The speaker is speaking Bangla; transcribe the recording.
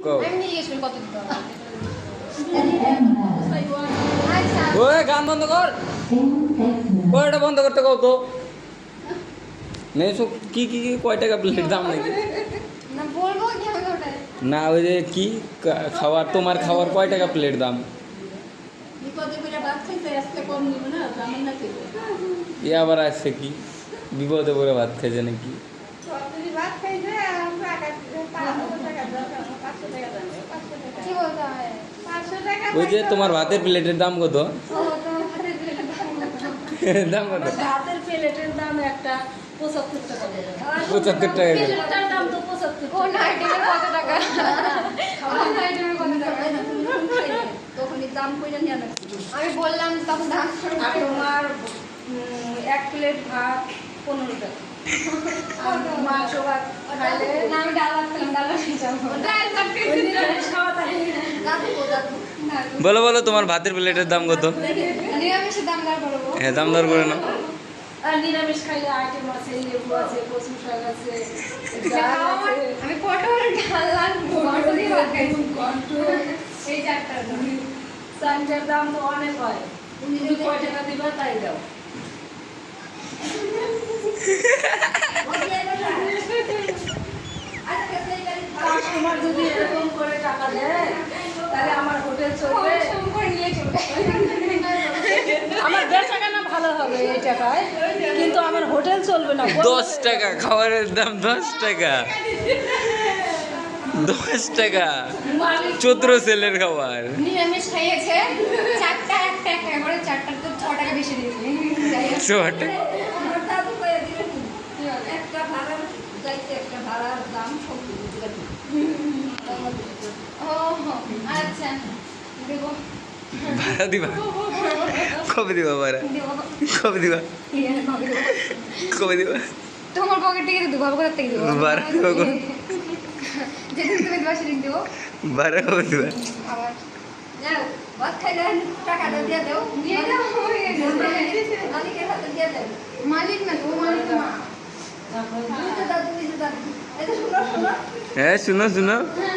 কও আমি নিয়ে গেছি কত দিতে হবে ওই গান বন্ধ কর ওই এটা বন্ধ করতে কও তো নেছো কি কি কি কয় টাকা প্লেট দাম নাকি না বলবো কি হবে ওটা না ওই যে কি খাবার তোমার খাবার কয় টাকা প্লেট দাম বিপদে করে ভাত খাইতে আজকে কম নিব না জানেন না কি এ আবার আসছে কি বিপদে পড়ে ভাত খাইছে নাকি সরকারি ভাত খাইতে আমরা টাকা 500 টাকা দরকার 500 টাকা দেন 500 টাকা কি বলতে হয় 500 টাকা ওই যে তোমার ভাতের প্লেটের দাম কত ও তোমার হাতে দিলে দাম কত ভাতের প্লেটের দাম একটা 75 টাকা দেয় 75 টাকা করে। প্লেটের দাম তো 75 কোন আইটেমের কত টাকা কোন আইটেমের কত টাকা তখনই দাম কইরা নিয়ে না আমি বললাম তখন দাম আর তোমার এক প্লেট ভাত 15 টাকা আর মাংস ভাত খাইলে না আমি ডাল ভাত খেলাম ডাল ভাত খাবো ডাল ভাত ওই নিরামিষ খাওয়া থাকে বলো বলো তোমার ভাতের প্লেটের দাম কত নিরামিষের দাম দাম বলবো হ্যাঁ দাম দর করে না আর নিরামিষ খাইলে আইটেম আছে লেবু আছে কচু শাক আছে ডাল আছে আমি পটল ডাল আর ঘন্ট দিয়ে ভাত খাইছি ঘন্ট এই চারটার দাম সানজার দাম তো অনেক হয় তুমি যদি কয় টাকা দিবা তাই দাও কাস্টমার যদি এরকম করে টাকা দেয় তাহলে আমার হোটেল চলবে কম করে নিয়ে চলবে আমার বেচাকেনা ভালো হবে এই টাকায় কিন্তু আমার হোটেল চলবে না 10 টাকা খাবারের দাম 10 টাকা 10 টাকা মালিক চতুর ছেলের খাবার নিরামিষ খাইয়েছে চারটা একটা একটা করে চারটা তো 6 টাকা বেশি দিয়েছে যাই হোক। ছোট আমার দাদু কয়ে দিলেন একটা ভাড়া যাইতে একটা ভাড়ার দাম সব দিলেন ও আচ্ছা দেবো ভাড়া দিবা কবে দিবা ভাড়া দেবো কবে দিবা কবে দিবা তোমার পকেট থেকে দেবো ভালো করে থেকে দেবো ভাড়া দেবো কবে? যেদিন তুমি দেবো সেদিন দেবো ভাড়া কবে দিবা আবার যাও ভাত খাইলেন টাকাটা দিয়ে দেও দিয়ে দাও হয়ে গেছে মালিকের হাতে দিয়ে দেন মালিক না তো মালিক মা দুইটা দাদু দুইটা দাদু এটা শুনো শুনো হ্যাঁ শুনো শুনো হ্যাঁ